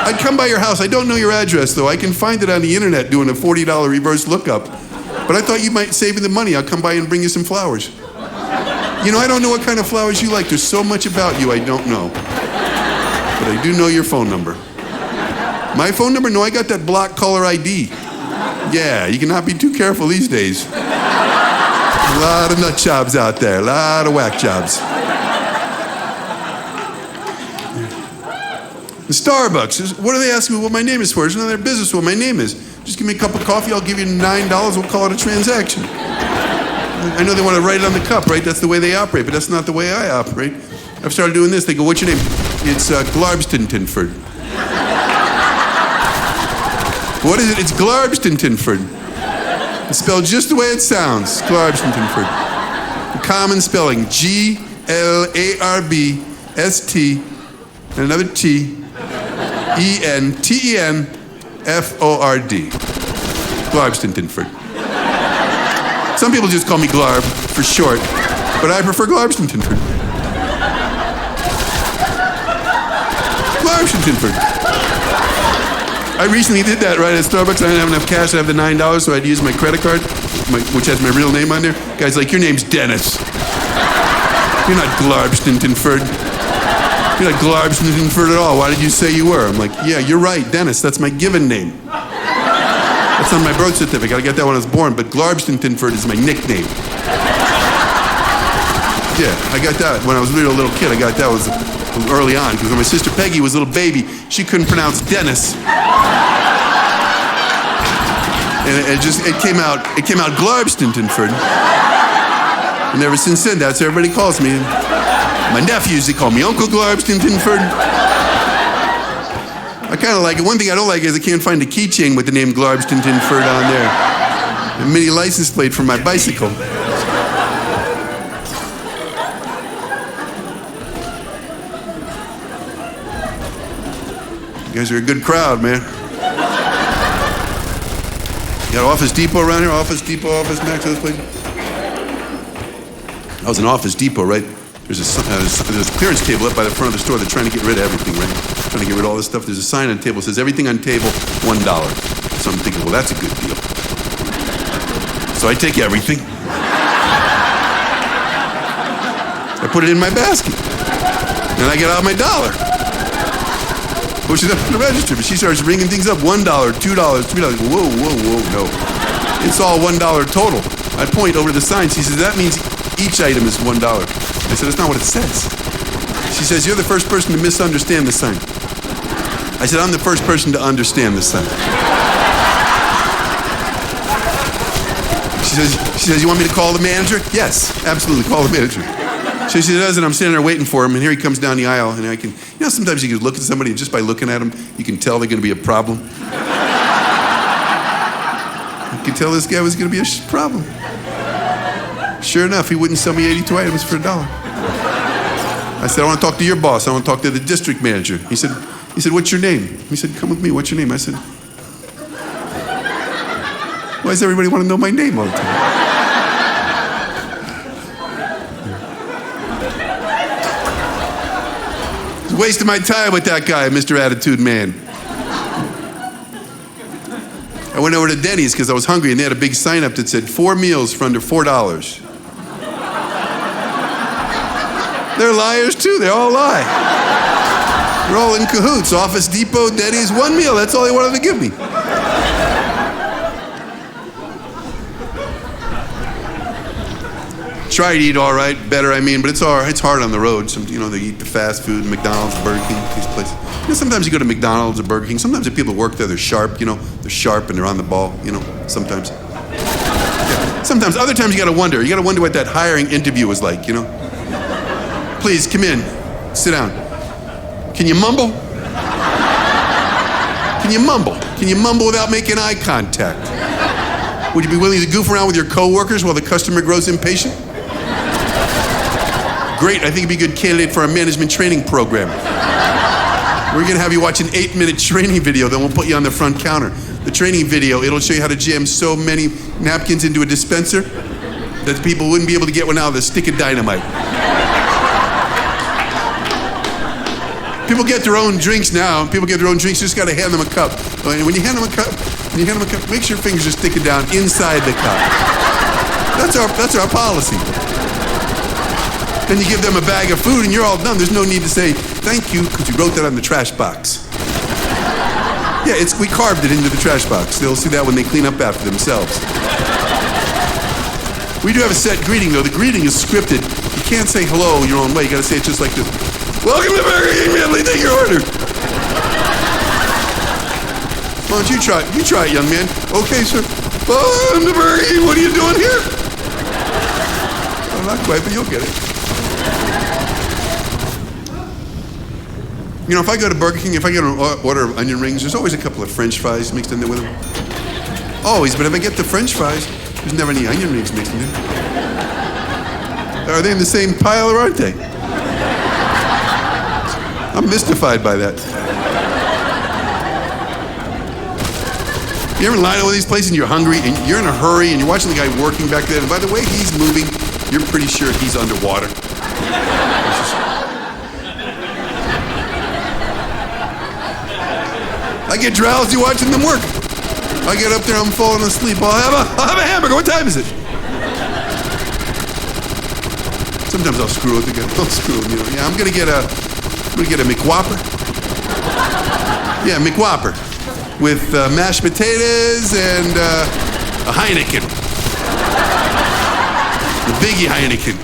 I'd come by your house. I don't know your address, though. I can find it on the internet doing a $40 reverse lookup. But I thought you might save me the money. I'll come by and bring you some flowers. You know, I don't know what kind of flowers you like. There's so much about you I don't know. But I do know your phone number. My phone number? No, I got that block caller ID. Yeah, you cannot be too careful these days. A lot of nut jobs out there, a lot of whack jobs. The Starbucks, what are they asking me what my name is for? There's none of their business what my name is. Just give me a cup of coffee, I'll give you $9, we'll call it a transaction. I know they want to write it on the cup, right? That's the way they operate, but that's not the way I operate. I've started doing this, they go, what's your name? It's Glarbston-Tinford. What is it? It's Glarbston-Tinford. It's spelled just the way it sounds, Glarbston-Tinford. The common spelling, Glarbst, and another T, Entenford. Glarbston-Tinford. Some people just call me Glarb for short, but I prefer Glarbston-Tinford. Glarbston-Tinford. I recently did that right at Starbucks. I didn't have enough cash to have the $9, so I'd use my credit card, which has my real name on there. Guy's like, your name's Dennis. You're not Glarbston-Tinford. You're not Glarbston-Tinford at all. Why did you say you were? I'm like, yeah, you're right, Dennis. That's my given name. That's on my birth certificate. I got that when I was born, but Glarbston-Tinford is my nickname. Yeah, I got that when I was really a little kid. I got that was early on, because when my sister Peggy was a little baby, she couldn't pronounce Dennis. And it came out Glarbston-Tinford. And ever since then, that's what everybody calls me. My nephews, they call me Uncle Glarbston-Tinford. I kind of like it. One thing I don't like is I can't find a keychain with the name Glarbston-Tinford on there. A mini license plate for my bicycle. You guys are a good crowd, man. You got Office Depot around here? Office Depot, Office Max, this place? I was in Office Depot, right? There's a clearance table up by the front of the store. They're trying to get rid of everything, right? Trying to get rid of all this stuff. There's a sign on the table that says, everything on table, $1. So I'm thinking, well, that's a good deal. So I take everything. I put it in my basket. And I get out my dollar. Push it up to the register, but she starts ringing things up. $1, $2, $3. Whoa, no. It's all $1 total. I point over the sign. She says, that means each item is $1. I said, that's not what it says. She says, you're the first person to misunderstand the sign. I said, I'm the first person to understand the sign. She says, you want me to call the manager? Yes, absolutely, call the manager. So she does, and I'm standing there waiting for him, and here he comes down the aisle, and I can, sometimes you can look at somebody, and just by looking at them, you can tell they're going to be a problem. You can tell this guy was going to be a problem. Sure enough, he wouldn't sell me 82 items for $1. I said, I want to talk to your boss. I want to talk to the district manager. He said, what's your name? He said, come with me. What's your name? I said, why does everybody want to know my name all the time? Wasting my time with that guy, Mr. Attitude Man. I went over to Denny's because I was hungry, and they had a big sign up that said 4 meals for under $4. They're liars too, they all lie. They're all in cahoots. Office Depot, Denny's, 1 meal, that's all they wanted to give me. Try to eat all right, better I mean, but it's hard on the road. They eat the fast food, McDonald's, Burger King, these places. Sometimes you go to McDonald's or Burger King. Sometimes the people who work there, they're sharp, they're sharp and they're on the ball, sometimes. Yeah. Sometimes, other times you gotta wonder what that hiring interview was like, Please, come in, sit down. Can you mumble? Can you mumble? Can you mumble without making eye contact? Would you be willing to goof around with your coworkers while the customer grows impatient? Great, I think you'd be a good candidate for our management training program. We're gonna have you watch an 8-minute training video, then we'll put you on the front counter. The training video, it'll show you how to jam so many napkins into a dispenser that people wouldn't be able to get one out with a stick of dynamite. People get their own drinks now. You just gotta hand them a cup. And when you hand them a cup, make sure your fingers are sticking down inside the cup. That's our policy. Then you give them a bag of food and you're all done. There's no need to say, thank you, because you wrote that on the trash box. Yeah, we carved it into the trash box. They'll see that when they clean up after themselves. We do have a set greeting, though. The greeting is scripted. You can't say hello your own way. You gotta say it just like this. Welcome to Burger King, family. Take your order. Why don't you try it? You try it, young man. Okay, sir. Welcome to Burger King. What are you doing here? Well, not quite, but you'll get it. If I go to Burger King, if I get an order of onion rings, there's always a couple of French fries mixed in there with them. Always, but if I get the French fries, there's never any onion rings mixed in there. Are they in the same pile or aren't they? I'm mystified by that. You ever line up with these places and you're hungry and you're in a hurry and you're watching the guy working back there, and by the way he's moving, you're pretty sure he's underwater. I get drowsy watching them work. I get up there, I'm falling asleep. I'll have a hamburger. What time is it? Sometimes I'll screw with the guy. Yeah, I'm gonna get a McWhopper. Yeah, McWhopper with mashed potatoes and a Heineken. The Biggie Heineken.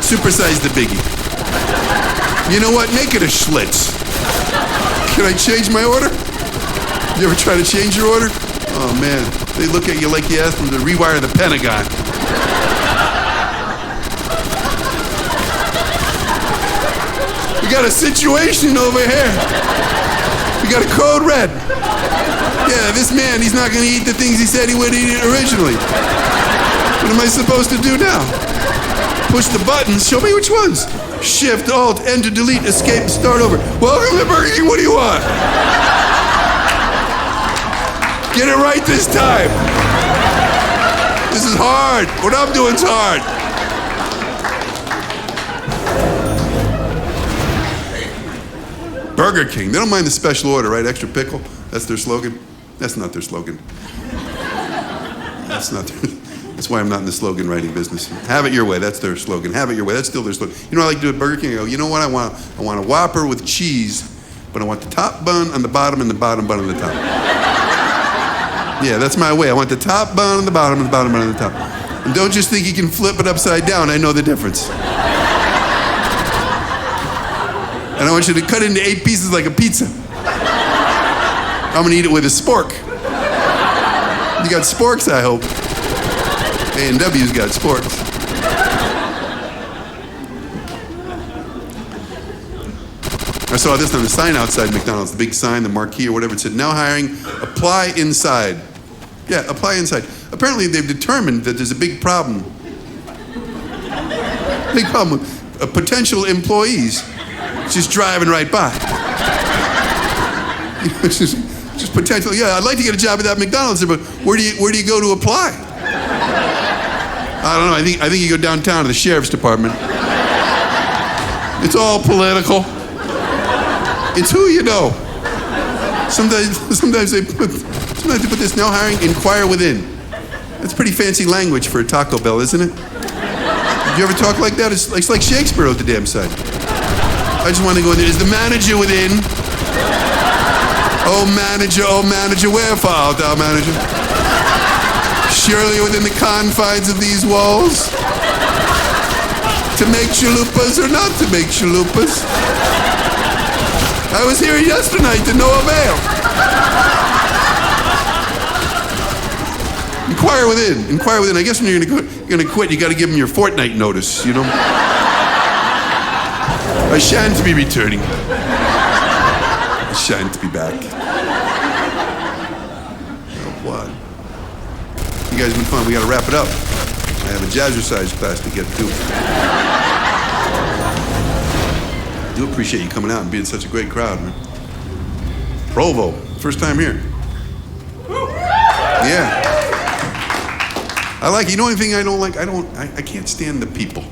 Supersize the Biggie. You know what? Make it a Schlitz. Can I change my order? You ever try to change your order? Oh man, they look at you like you asked them to rewire the Pentagon. We got a situation over here. We got a code red. Yeah, this man, he's not gonna eat the things he said he would eat originally. What am I supposed to do now? Push the buttons, show me which ones. Shift, Alt, Enter, Delete, Escape, Start over. Welcome to Burger King, what do you want? Get it right this time. This is hard. What I'm doing is hard. Burger King, they don't mind the special order, right? Extra pickle, that's their slogan. That's not their slogan. That's why I'm not in the slogan writing business. Have it your way, that's their slogan. Have it your way, that's still their slogan. You know what I like to do at Burger King? I go, you know what I want? I want a Whopper with cheese, but I want the top bun on the bottom and the bottom bun on the top. Yeah, that's my way. I want the top bun on the bottom and the bottom bun on the top. And don't just think you can flip it upside down. I know the difference. And I want you to cut it into 8 pieces like a pizza. I'm gonna eat it with a spork. You got sporks, I hope. A&W's got sporks. saw this on the sign outside McDonald's, the big sign, the marquee or whatever. It said, now hiring, apply inside. Yeah, apply inside. Apparently they've determined that there's a big problem. Big problem with potential employees just driving right by. You know, it's just potential. Yeah, I'd like to get a job at that McDonald's, but where do you go to apply? I don't know. I think you go downtown to the sheriff's department. It's all political. It's who you know. Sometimes they put this now hiring, inquire within. That's pretty fancy language for a Taco Bell, isn't it? Did you ever talk like that? It's like Shakespeare wrote the damn side. I just want to go in there. Is the manager within? Oh manager, wherefore art thou, manager? Surely within the confines of these walls? To make chalupas or not to make chalupas? I was here yesterday to no avail. Inquire within. I guess when you're gonna quit, you gotta give them your fortnight notice, you know? I shan't be returning. I shan't be back. Oh, what? You guys have been fun. We gotta wrap it up. I have a jazzercise class to get to. I do appreciate you coming out and being such a great crowd, man. Provo, first time here. Yeah. I like it. You know the only thing I don't like? I can't stand the people.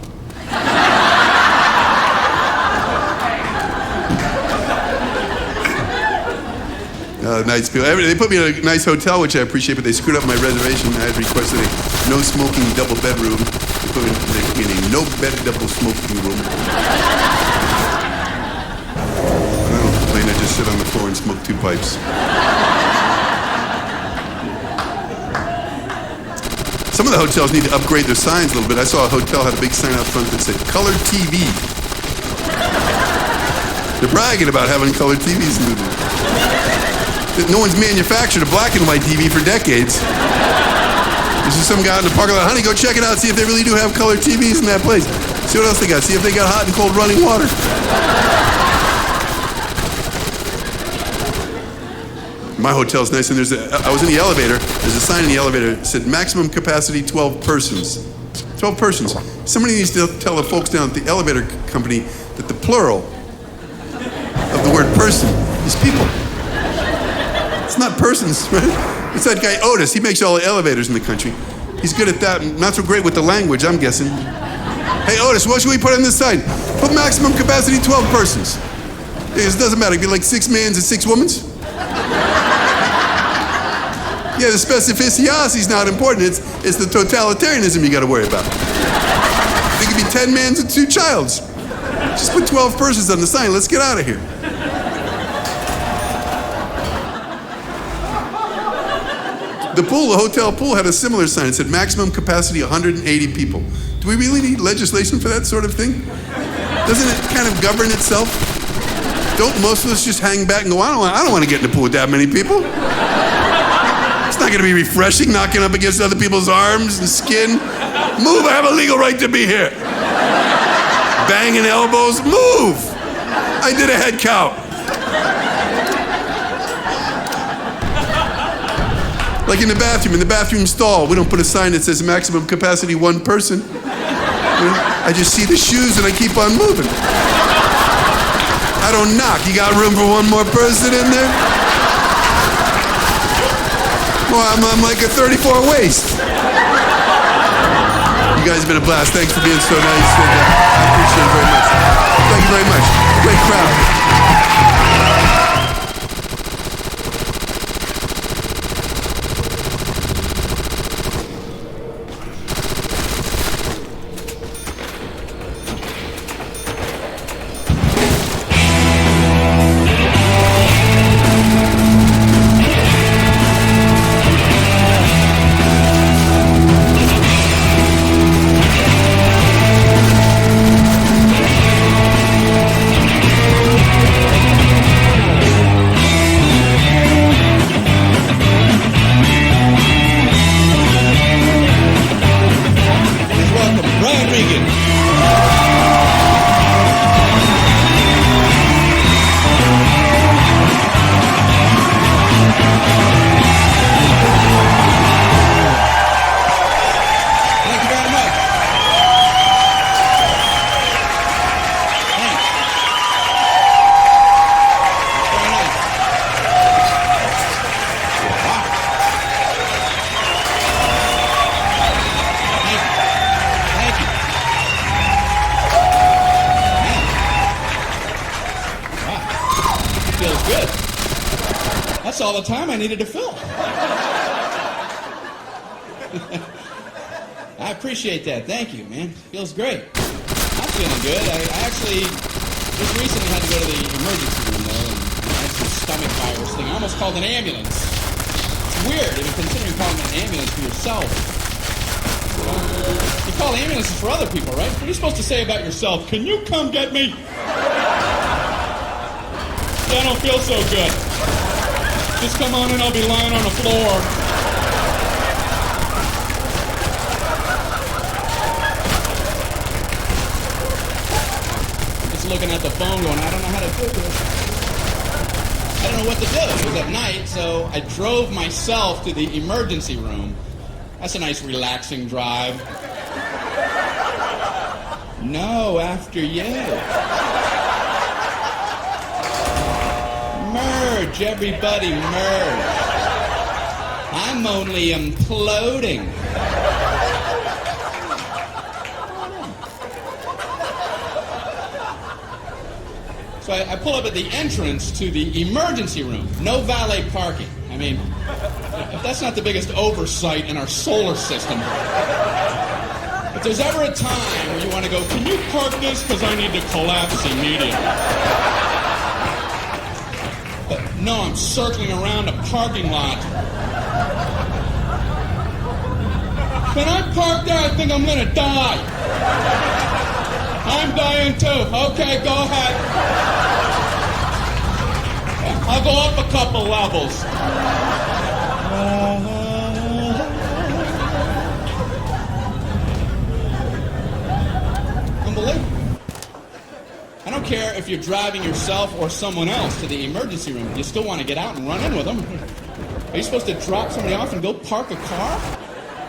Nice people. They put me in a nice hotel, which I appreciate, but they screwed up my reservation. I had requested a no smoking double bedroom. They put me in a no bed double smoking room. I don't complain. I just sit on the floor and smoke 2 pipes. Some of the hotels need to upgrade their signs a little bit. I saw a hotel had a big sign out front that said color TV. They're bragging about having color TVs in there. No one's manufactured a black and white TV for decades. There's just some guy in the parking lot. Honey, go check it out. See if they really do have color TVs in that place. See what else they got. See if they got hot and cold running water. My hotel's nice, and I was in the elevator. There's a sign in the elevator that said maximum capacity 12 persons. 12 persons. Somebody needs to tell the folks down at the elevator company that the plural of the word person is people. It's not persons, right? It's that guy Otis. He makes all the elevators in the country. He's good at that, and not so great with the language, I'm guessing. Hey, Otis, what should we put on this sign? Put maximum capacity 12 persons. It doesn't matter. It'd be like 6 mans and 6 womans. Yeah, the specificity is not important. It's the totalitarianism you got to worry about. It could be 10 mans and 2 childs. Just put 12 persons on the sign. Let's get out of here. The hotel pool had a similar sign. It said maximum capacity 180 people. Do we really need legislation for that sort of thing? Doesn't it kind of govern itself? Don't most of us just hang back and go, I don't want to get in the pool with that many people. It's not going to be refreshing, knocking up against other people's arms and skin. Move, I have a legal right to be here. Banging elbows, move. I did a head count. Like in the bathroom stall, we don't put a sign that says maximum capacity 1 person. I just see the shoes and I keep on moving. I don't knock. You got room for 1 more person in there? Well, I'm like a 34 waist. You guys have been a blast. Thanks for being so nice. I appreciate it very much. Thank you very much. Great crowd. Thank you very much. Thanks. Very nice. Wow. Thank you. Thank you. Man. Wow. Feels good. That's all the time I needed to fill. I appreciate that. Thank you, man. Feels great. I'm feeling good. I actually just recently had to go to the emergency room, though, and I had some stomach virus thing. I almost called an ambulance. It's weird, even considering calling an ambulance for yourself. You call ambulances for other people, right? What are you supposed to say about yourself? Can you come get me? I don't feel so good. Just come on and I'll be lying on the floor. Looking at the phone going, I don't know how to do this. I don't know what to do. It was at night, so I drove myself to the emergency room. That's a nice relaxing drive. No, after you. Merge, everybody merge. I'm only imploding. So I pull up at the entrance to the emergency room. No valet parking. I mean, if that's not the biggest oversight in our solar system. If there's ever a time where you want to go, can you park this because I need to collapse immediately? But no, I'm circling around a parking lot. Can I park there? I think I'm going to die. I'm dying too. Okay, go ahead. I'll go up a couple levels. Unbelievable. I don't care if you're driving yourself or someone else to the emergency room. You still want to get out and run in with them. Are you supposed to drop somebody off and go park a car?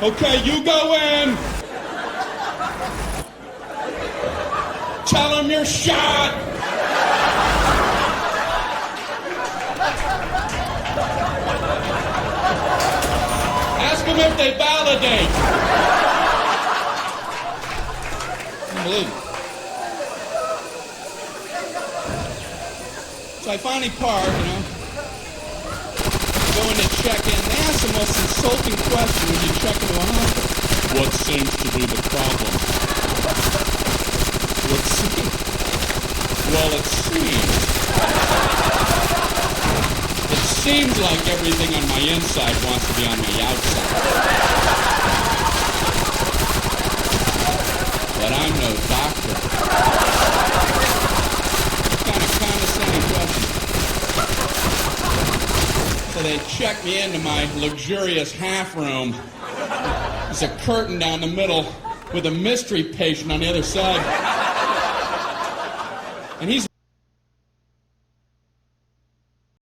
Okay, you go in. Tell them you're shot! Ask them if they validate. Unbelievable. So I finally park, go in to check in. They ask the most insulting question when you check into a hospital. What seems to be the problem? Well, it seems like everything on my inside wants to be on my outside. But I'm no doctor. Kind of condescending question. So they check me into my luxurious half room. There's a curtain down the middle with a mystery patient on the other side. And he's